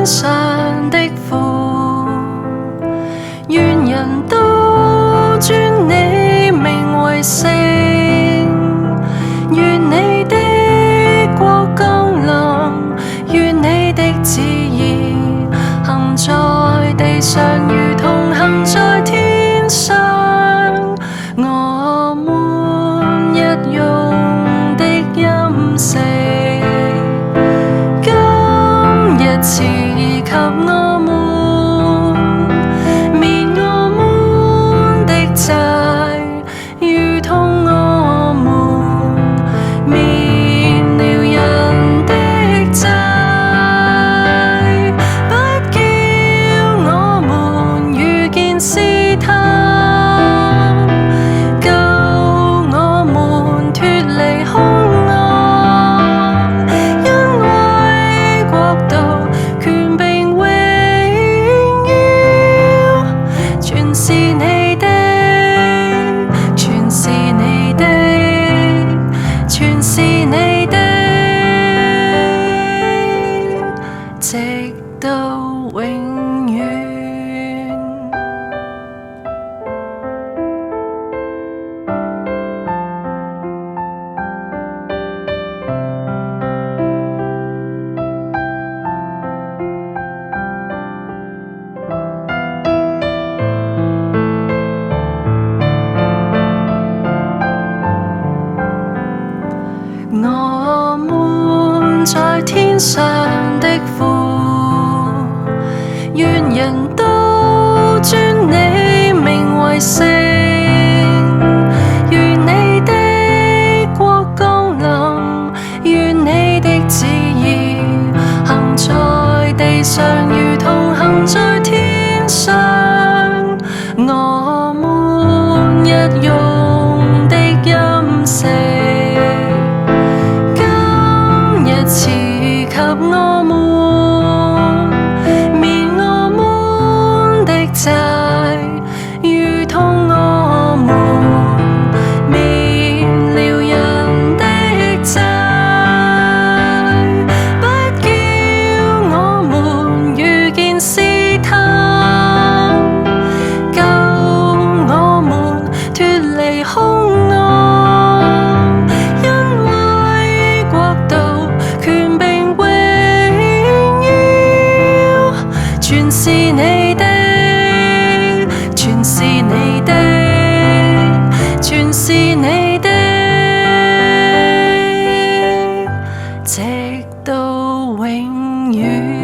天上的父，願人都尊你名為聖，願你的國降臨，願你的旨意行在地上，如同行在天上。我們日用的飲食，今日賜給我們，免我們的債，如同我們免了人的債，不叫我們遇見試探，救我們脫離兇惡，因為國度、權柄、榮耀，全是你的，全是你的，全是你的，直到永遠。我們在天上的父，願人都尊你名為聖，願你的國降臨，願你的旨意行在地上，如同行在天上。我們日用的飲食，賜給我們，免我們的債，如同我們免了人的債，不叫我們遇見試探，救我們脫離兇惡，因為國度、權柄、榮耀，全是你的，全是你的，全是你的，直到永遠。